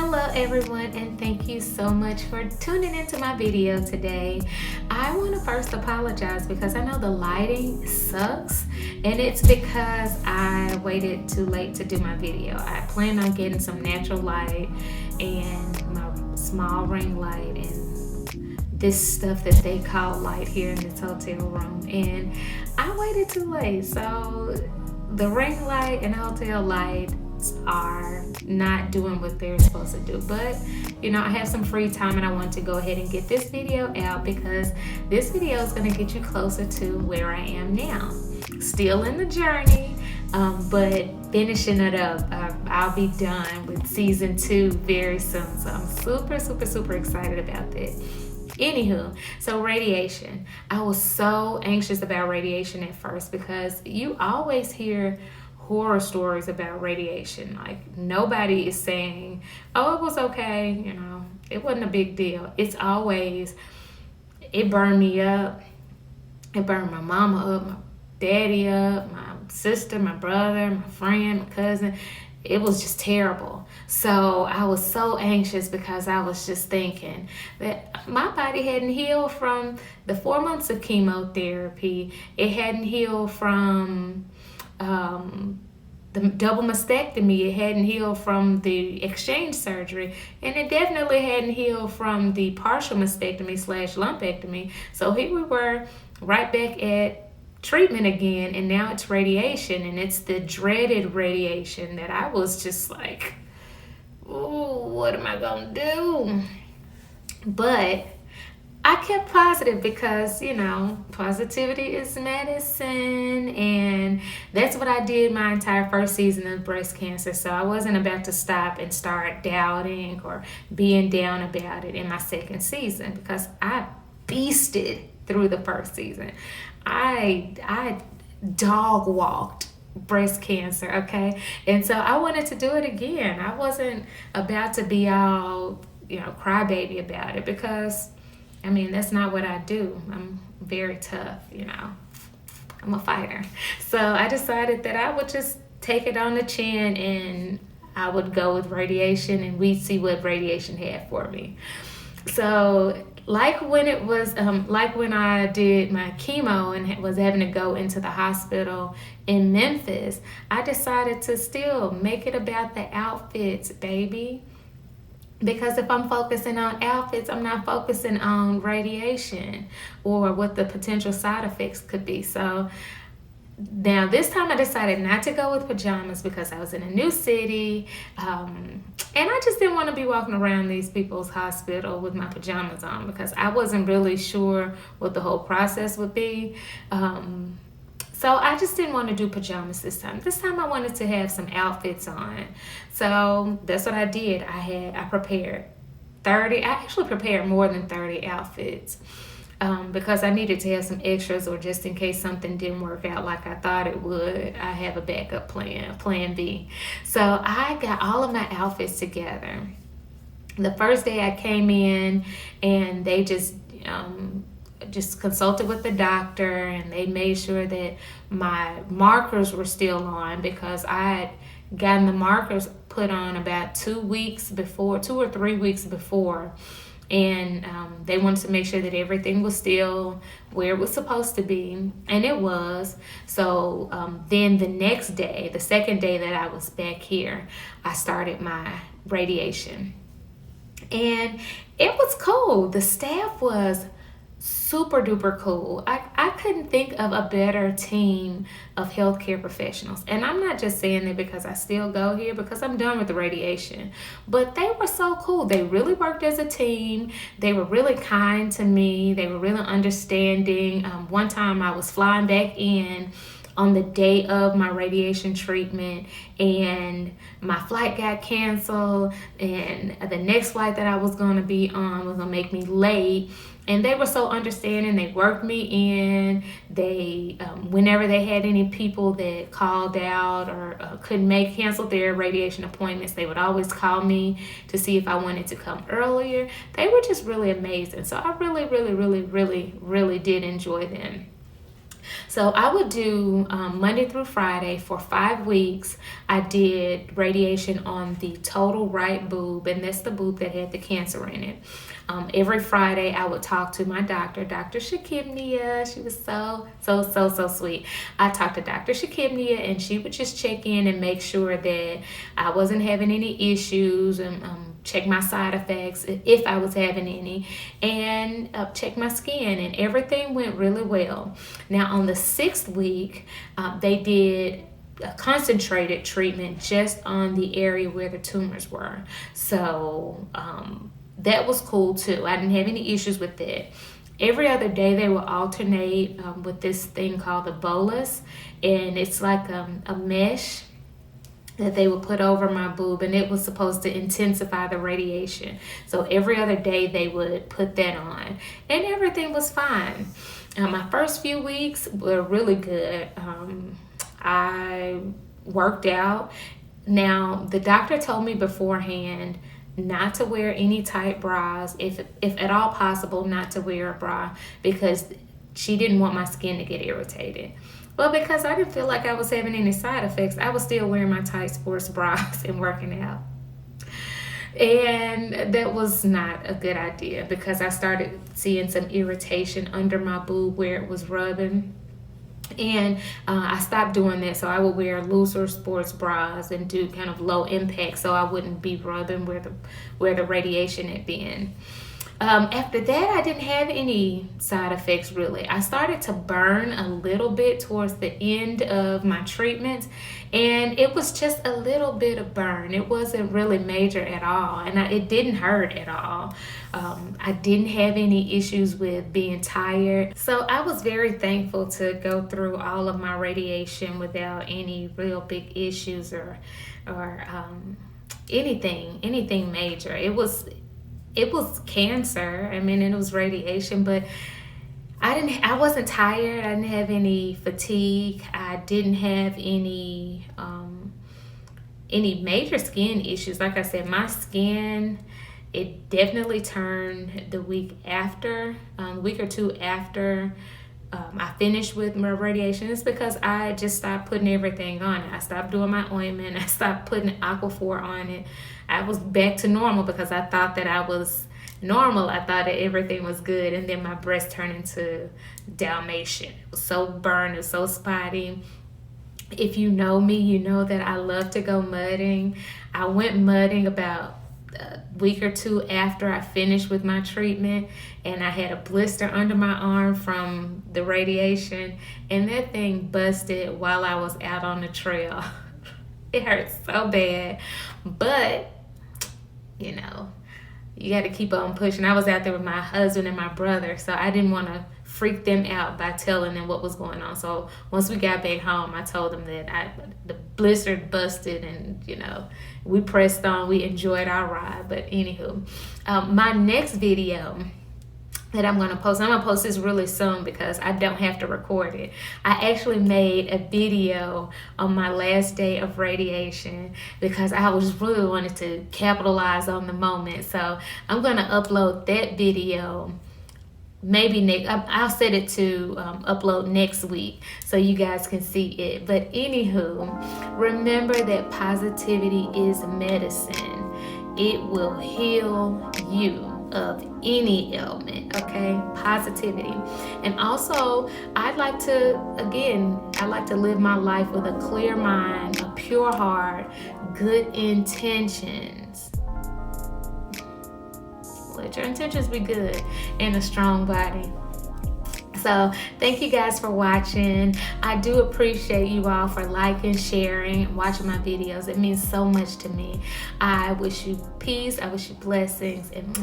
Hello everyone, and thank you so much for tuning into my video today. I want to first apologize because I know the lighting sucks, and it's because I waited too late to do my video. I planned on getting some natural light and my small ring light and this stuff that they call light here in this hotel room, and I waited too late. So the ring light and hotel light are not doing what they're supposed to do, but I have some free time and I want to go ahead and get this video out because this video is going to get you closer to where I am now. Still in the journey, but finishing it up. I'll be done with season 2 very soon, so I'm super excited about that. Anywho, so radiation. I was so anxious about radiation at first because you always hear horror stories about radiation. Like, nobody is saying, oh, it was okay, it wasn't a big deal. It's always, it burned me up. It burned my mama up, my daddy up, my sister, my brother, my friend, my cousin. It was just terrible. So I was so anxious because I was just thinking that my body hadn't healed from the 4 months of chemotherapy. It hadn't healed from the double mastectomy. It hadn't healed from the exchange surgery, and it definitely hadn't healed from the partial mastectomy / lumpectomy. So here we were right back at treatment again, and now it's radiation, and it's the dreaded radiation that I was just like, oh, what am I gonna do? But I kept positive because, positivity is medicine, and that's what I did my entire first season of breast cancer. So I wasn't about to stop and start doubting or being down about it in my second season because I beasted through the first season. I dog walked breast cancer, okay? And so I wanted to do it again. I wasn't about to be all, crybaby about it because that's not what I do. I'm very tough, I'm a fighter. So I decided that I would just take it on the chin and I would go with radiation, and we'd see what radiation had for me. So like when I did my chemo and was having to go into the hospital in Memphis, I decided to still make it about the outfits, baby. Because if I'm focusing on outfits, I'm not focusing on radiation or what the potential side effects could be. So now this time I decided not to go with pajamas because I was in a new city. And I just didn't want to be walking around these people's hospital with my pajamas on because I wasn't really sure what the whole process would be. So I just didn't want to do pajamas this time. This time I wanted to have some outfits on. So that's what I did. I prepared 30. I actually prepared more than 30 outfits because I needed to have some extras, or just in case something didn't work out like I thought it would, I have a backup plan B. So I got all of my outfits together. The first day I came in and they just consulted with the doctor, and they made sure that my markers were still on because I had gotten the markers put on about 2 or 3 weeks before. And they wanted to make sure that everything was still where it was supposed to be, and it was. So then the next day, the second day that I was back here, I started my radiation. And it was cool. The staff was super duper cool. I couldn't think of a better team of healthcare professionals. And I'm not just saying that because I still go here because I'm done with the radiation. But they were so cool. They really worked as a team. They were really kind to me. They were really understanding. One time I was flying back in on the day of my radiation treatment, and my flight got canceled, and the next flight that I was going to be on was going to make me late. And they were so understanding. They worked me in. They, whenever they had any people that called out or couldn't cancel their radiation appointments, they would always call me to see if I wanted to come earlier. They were just really amazing. So I really did enjoy them. So I would do Monday through Friday for 5 weeks. I did radiation on the total right boob, and that's the boob that had the cancer in it. Every Friday, I would talk to my doctor, Dr. Shakibnia. She was so sweet. I talked to Dr. Shakibnia, and she would just check in and make sure that I wasn't having any issues, and check my side effects if I was having any, and check my skin, and everything went really well. Now on the 6th week, they did a concentrated treatment just on the area where the tumors were. So that was cool too. I didn't have any issues with that. Every other day they will alternate with this thing called the bolus, and it's like a mesh that they would put over my boob, and it was supposed to intensify the radiation. So every other day they would put that on, and everything was fine. My first few weeks were really good. I worked out. Now, the doctor told me beforehand not to wear any tight bras, if at all possible, not to wear a bra, because she didn't want my skin to get irritated. Well, because I didn't feel like I was having any side effects, I was still wearing my tight sports bras and working out. And that was not a good idea, because I started seeing some irritation under my boob where it was rubbing. And I stopped doing that, so I would wear looser sports bras and do kind of low impact, so I wouldn't be rubbing where the radiation had been. After that, I didn't have any side effects really. I started to burn a little bit towards the end of my treatments, and it was just a little bit of burn. It wasn't really major at all, and it didn't hurt at all. I didn't have any issues with being tired. So I was very thankful to go through all of my radiation without any real big issues or anything major. It was cancer. I mean, and it was radiation, but I wasn't tired. I didn't have any fatigue. I didn't have any major skin issues. Like I said, my skin, it definitely turned the week after, a week or two after I finished with my radiation. It's because I just stopped putting everything on it. I stopped doing my ointment. I stopped putting Aquaphor on it. I was back to normal because I thought that I was normal. I thought that everything was good, and then my breast turned into Dalmatian. It was so burned, it was so spotty. If you know me, you know that I love to go mudding. I went mudding about a week or two after I finished with my treatment, and I had a blister under my arm from the radiation, and that thing busted while I was out on the trail. It hurt so bad, but you know, you got to keep on pushing. I was out there with my husband and my brother, so I didn't want to freak them out by telling them what was going on. So once we got back home, I told them that the blister busted, and you know, we pressed on. We enjoyed our ride. But anywho, my next video that I'm going to post this really soon because I don't have to record it. I actually made a video on my last day of radiation because I was really wanted to capitalize on the moment. So I'm going to upload that video maybe next. I'll set it to upload next week so you guys can see it. But anywho, remember that positivity is medicine. It will heal you of any ailment, okay? Positivity. And also, I like to live my life with a clear mind, a pure heart, good intentions. Let your intentions be good, and a strong body. So thank you guys for watching. I do appreciate you all for liking, sharing, watching my videos. It means so much to me. I wish you peace. I wish you blessings. And